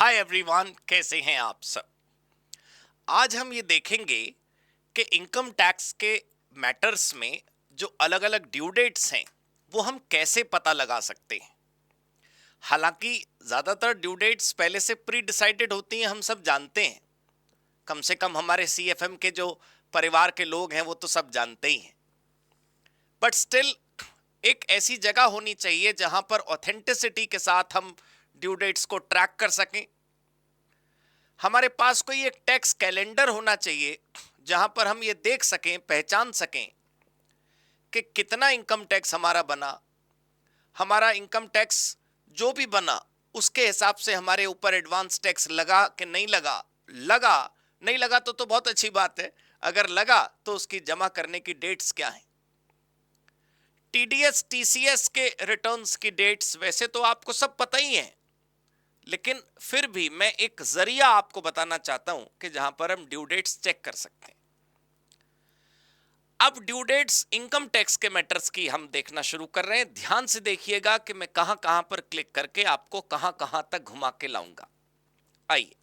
Hi everyone, कैसे हैं आप सब। आज हम ये देखेंगे कि इनकम टैक्स के मैटर्स में जो अलग अलग ड्यू डेट्स हैं वो हम कैसे पता लगा सकते हैं। हालांकि ज़्यादातर ड्यू डेट्स पहले से प्री डिसाइडेड होती हैं, हम सब जानते हैं। कम से कम हमारे सीएफएम के जो परिवार के लोग हैं वो तो सब जानते ही हैं। बट स्टिल एक ऐसी जगह होनी चाहिए जहां पर ऑथेंटिसिटी के साथ हम ड्यू डेट्स को ट्रैक कर सकें। हमारे पास कोई एक टैक्स कैलेंडर होना चाहिए जहां पर हम ये देख सकें, पहचान सकें कि कितना इनकम टैक्स हमारा बना। हमारा इनकम टैक्स जो भी बना उसके हिसाब से हमारे ऊपर एडवांस टैक्स लगा कि नहीं लगा। लगा, नहीं लगा तो बहुत अच्छी बात है। अगर लगा तो उसकी जमा करने की डेट्स क्या हैं। टीडीएस टीसीएस के रिटर्न्स की डेट्स वैसे तो आपको सब पता ही है, लेकिन फिर भी मैं एक जरिया आपको बताना चाहता हूं कि जहां पर हम ड्यू डेट्स चेक कर सकते हैं। अब ड्यू डेट्स इनकम टैक्स के मैटर्स की हम देखना शुरू कर रहे हैं। ध्यान से देखिएगा कि मैं कहां कहां पर क्लिक करके आपको कहां कहां तक घुमा के लाऊंगा। आइए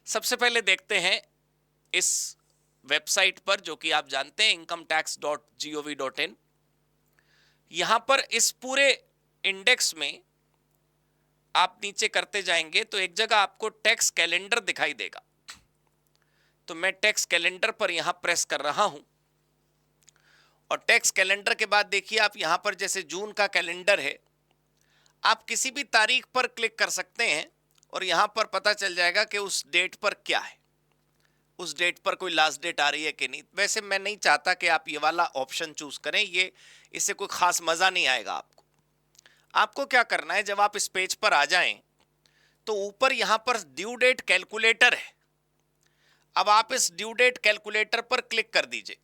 सबसे पहले देखते हैं इस वेबसाइट पर, जो कि आप जानते हैं incometax.gov.in। यहां पर इस पूरे इंडेक्स में आप नीचे करते जाएंगे तो एक जगह आपको टैक्स कैलेंडर दिखाई देगा। तो मैं टैक्स कैलेंडर पर यहां प्रेस कर रहा हूं और टैक्स कैलेंडर के बाद देखिए आप यहां पर जैसे जून का कैलेंडर है, आप किसी भी तारीख पर क्लिक कर सकते हैं और यहां पर पता चल जाएगा कि उस डेट पर क्या है, उस डेट पर कोई लास्ट डेट आ रही है कि नहीं। वैसे मैं नहीं चाहता कि आप ये वाला ऑप्शन चूज करें, ये इससे कोई खास मजा नहीं आएगा आपको। आपको क्या करना है, जब आप इस पेज पर आ जाएं तो ऊपर यहां पर ड्यू डेट कैलकुलेटर है। अब आप इस ड्यू डेट कैलकुलेटर पर क्लिक कर दीजिए।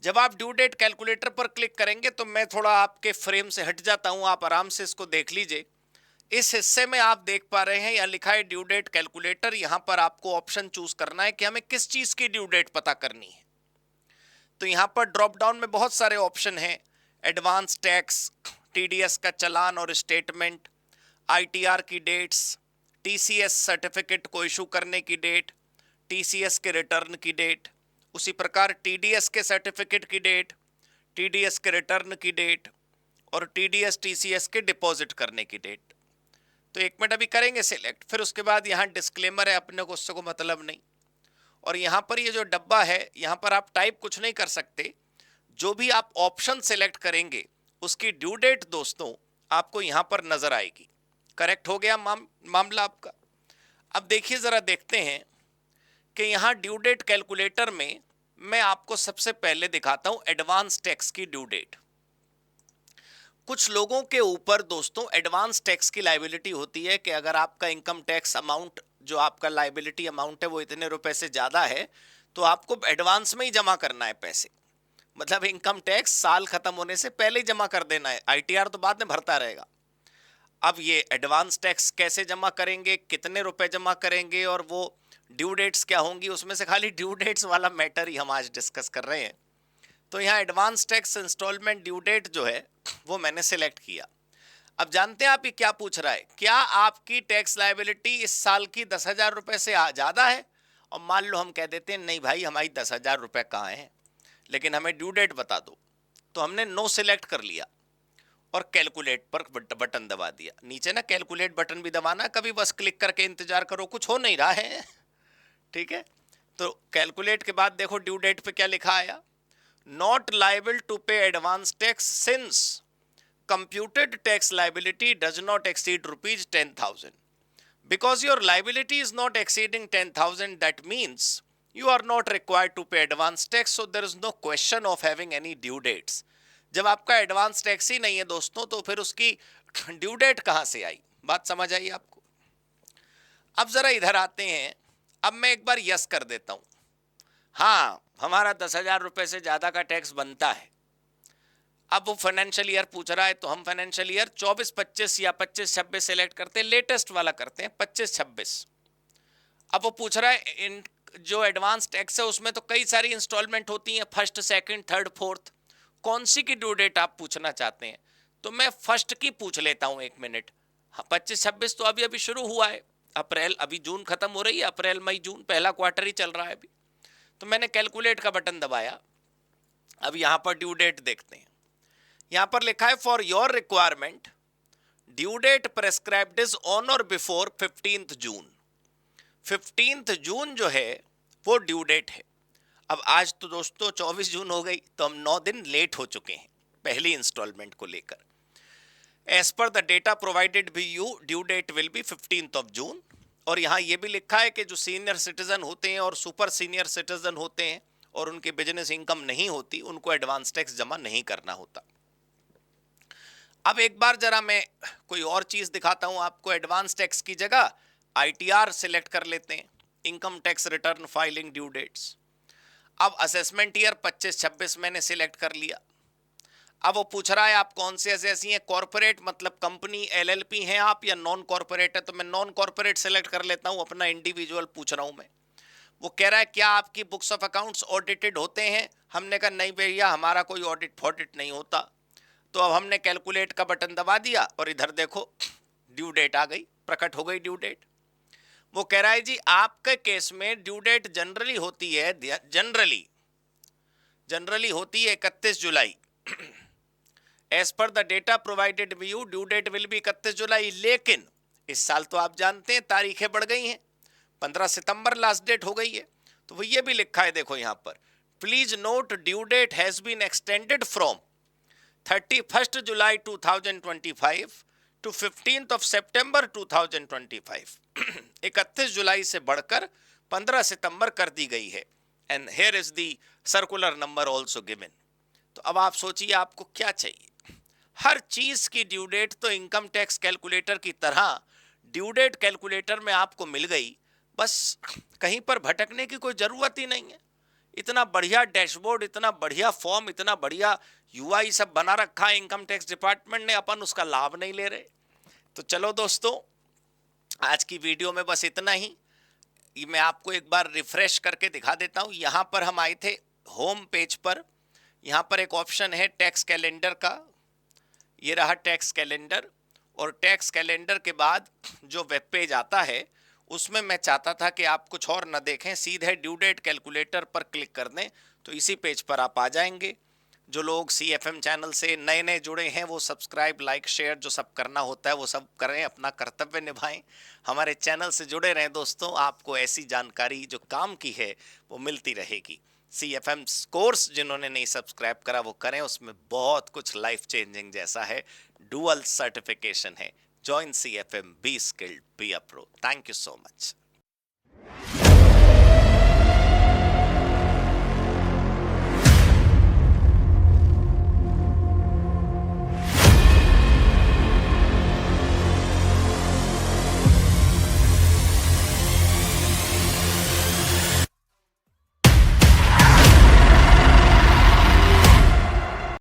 जब आप ड्यू डेट कैलकुलेटर पर क्लिक करेंगे तो मैं थोड़ा आपके फ्रेम से हट जाता हूं, आप आराम से इसको देख लीजिए। इस हिस्से में आप देख पा रहे हैं यहां लिखा है ड्यू डेट कैलकुलेटर। यहां पर आपको ऑप्शन चूज करना है कि हमें किस चीज की ड्यू डेट पता करनी है। तो यहां पर ड्रॉप डाउन में बहुत सारे ऑप्शन हैं। एडवांस टैक्स, टीडीएस का चालान और स्टेटमेंट, आईटीआर की डेट्स, टीसीएस सर्टिफिकेट को इशू करने की डेट, टीसीएस के रिटर्न की डेट, उसी प्रकार टीडीएस के सर्टिफिकेट की डेट, टीडीएस के रिटर्न की डेट और टीडीएस टीसीएस के डिपॉजिट करने की डेट। तो एक मिनट अभी करेंगे सिलेक्ट, फिर उसके बाद यहाँ डिस्क्लेमर है, अपने को उससे को मतलब नहीं। और यहाँ पर ये जो डब्बा है यहाँ पर आप टाइप कुछ नहीं कर सकते। जो भी आप ऑप्शन सिलेक्ट करेंगे उसकी ड्यू डेट दोस्तों आपको यहाँ पर नजर आएगी। करेक्ट हो गया मामला आपका। अब देखिए जरा, देखते हैं कि यहाँ ड्यू डेट कैलकुलेटर में मैं आपको सबसे पहले दिखाता हूं एडवांस टैक्स की ड्यू डेट। कुछ लोगों के ऊपर दोस्तों एडवांस टैक्स की लायबिलिटी होती है कि अगर आपका इनकम टैक्स अमाउंट, जो आपका लायबिलिटी अमाउंट है वो इतने रुपए से ज्यादा है तो आपको एडवांस में ही जमा करना है पैसे। मतलब इनकम टैक्स साल खत्म होने से पहले ही जमा कर देना है, आईटीआर तो बाद में भरता रहेगा। अब ये एडवांस टैक्स कैसे जमा करेंगे, कितने रुपए जमा करेंगे और वो ड्यू डेट्स क्या होंगी, उसमें से खाली ड्यू डेट्स वाला मैटर ही हम आज डिस्कस कर रहे हैं। तो यहाँ advance tax installment due date जो है वो मैंने सिलेक्ट किया। अब जानते हैं आप ये क्या पूछ रहा है, क्या आपकी टैक्स लायबिलिटी इस साल की 10,000 रुपए से ज्यादा है। और मान लो हम कह देते हैं नहीं भाई, हमारी 10,000 रुपए कहाँ है, लेकिन हमें ड्यू डेट बता दो। तो हमने नो सिलेक्ट कर लिया और कैलकुलेट पर बटन दबा दिया। नीचे ना कैलकुलेट बटन भी दबाना, कभी बस क्लिक करके इंतजार करो, कुछ हो नहीं रहा है। ठीक है, तो कैलकुलेट के बाद देखो ड्यू डेट पे क्या लिखा आया, नॉट लाइबल टू पे advance tax since computed tax liability does not exceed rupees 10,000. Because your liability is not exceeding 10,000, that means you are not required to pay advance tax, so there is no question of having any due dates. जब आपका advance tax ही नहीं है दोस्तों तो फिर उसकी due date कहां से आई। बात समझ आई आपको। अब जरा इधर आते हैं। अब मैं एक बार यस कर देता हूं, हाँ हमारा 10,000 रुपए से ज्यादा का टैक्स बनता है। अब वो फाइनेंशियल ईयर पूछ रहा है तो हम फाइनेंशियल ईयर 24-25 या 25-26 सेलेक्ट करते हैं, लेटेस्ट वाला करते हैं 25-26। अब वो पूछ रहा है इन जो एडवांस टैक्स है उसमें तो कई सारी इंस्टॉलमेंट होती हैं, फर्स्ट, सेकंड, थर्ड, फोर्थ, कौन सी की ड्यू डेट आप पूछना चाहते हैं। तो मैं फर्स्ट की पूछ लेता हूं, 1 मिनट। हाँ, 25-26 तो अभी अभी शुरू हुआ है, अप्रैल, अभी जून खत्म हो रही है, अप्रैल मई जून पहला क्वार्टर ही चल रहा है अभी। तो मैंने कैलकुलेट का बटन दबाया। अब यहां पर ड्यू डेट देखते हैं। यहां पर लिखा है for your requirement due date prescribed is on or before 15 June. 15 जून जो है वो ड्यू डेट है। अब आज तो दोस्तों 24 जून हो गई, तो हम 9 दिन लेट हो चुके हैं पहली इंस्टॉलमेंट को लेकर। As per the data provided भी you due date will be 15 June. और यहाँ ये भी लिखा है कि जो सीनियर सिटीजन होते हैं और सुपर सीनियर सिटीजन होते हैं और उनकी बिजनेस इनकम नहीं होती, उनको एडवांस टैक्स जमा नहीं करना होता। अब एक बार जरा मैं कोई और चीज दिखाता हूं आपको। एडवांस टैक्स की जगह आईटीआर सिलेक्ट कर लेते हैं, income tax return filing due dates. अब असेसमेंट ईयर 25-26 मैंने सिलेक्ट कर लिया। अब वो पूछ रहा है आप कौन से ऐसी हैं, कॉर्पोरेट मतलब कंपनी एलएलपी हैं आप या नॉन कॉर्पोरेट है, तो मैं नॉन कॉर्पोरेट सेलेक्ट कर लेता हूं, अपना इंडिविजुअल पूछ रहा हूं मैं। वो कह रहा है क्या आपकी बुक्स ऑफ अकाउंट्स ऑडिटेड होते हैं? हमने कहा नहीं भैया, हमारा कोई ऑडिट फॉडिट नहीं होता। तो अब हमने कैलकुलेट का बटन दबा दिया और इधर देखो ड्यू डेट आ गई, प्रकट हो गई ड्यू डेट। वो कह रहा है जी आपके केस में ड्यू डेट जनरली होती है, जनरली होती है 31 जुलाई। As per the data provided by you due date will be 31 July. लेकिन इस साल तो आप जानते हैं तारीखें बढ़ गई हैं, 15 सितंबर लास्ट डेट हो गई है। तो वो ये भी लिखा है देखो यहाँ पर, please note due date has been extended from 31 July 2025 to 15 September 2025। 31 जुलाई से बढ़कर 15 सितंबर कर दी गई है। And here is the circular number also given. तो अब आप सोचिए आपको क्या चाहिए। हर चीज की ड्यू डेट तो इनकम टैक्स कैलकुलेटर की तरह ड्यू डेट कैलकुलेटर में आपको मिल गई, बस कहीं पर भटकने की कोई जरूरत ही नहीं है। इतना बढ़िया डैशबोर्ड, इतना बढ़िया फॉर्म, इतना बढ़िया यूआई सब बना रखा है इनकम टैक्स डिपार्टमेंट ने, अपन उसका लाभ नहीं ले रहे। तो चलो दोस्तों, आज की वीडियो में बस इतना ही। ये मैं आपको एक बार रिफ्रेश करके दिखा देता हूँ। यहाँ पर हम आए थे होम पेज पर, यहाँ पर एक ऑप्शन है टैक्स कैलेंडर का, ये रहा टैक्स कैलेंडर। और टैक्स कैलेंडर के बाद जो वेब पेज आता है उसमें मैं चाहता था कि आप कुछ और न देखें, सीधे ड्यू डेट कैलकुलेटर पर क्लिक कर दें तो इसी पेज पर आप आ जाएंगे। जो लोग CFM चैनल से नए नए जुड़े हैं वो सब्सक्राइब, लाइक, शेयर जो सब करना होता है वो सब करें, अपना कर्तव्य निभाएं, हमारे चैनल से जुड़े रहें दोस्तों। आपको ऐसी जानकारी जो काम की है वो मिलती रहेगी। CFM कोर्स जिन्होंने नहीं सब्सक्राइब करा वो करें, उसमें बहुत कुछ लाइफ चेंजिंग जैसा है, डुअल सर्टिफिकेशन है। Join CFM, be skilled, be a pro. Thank you so much.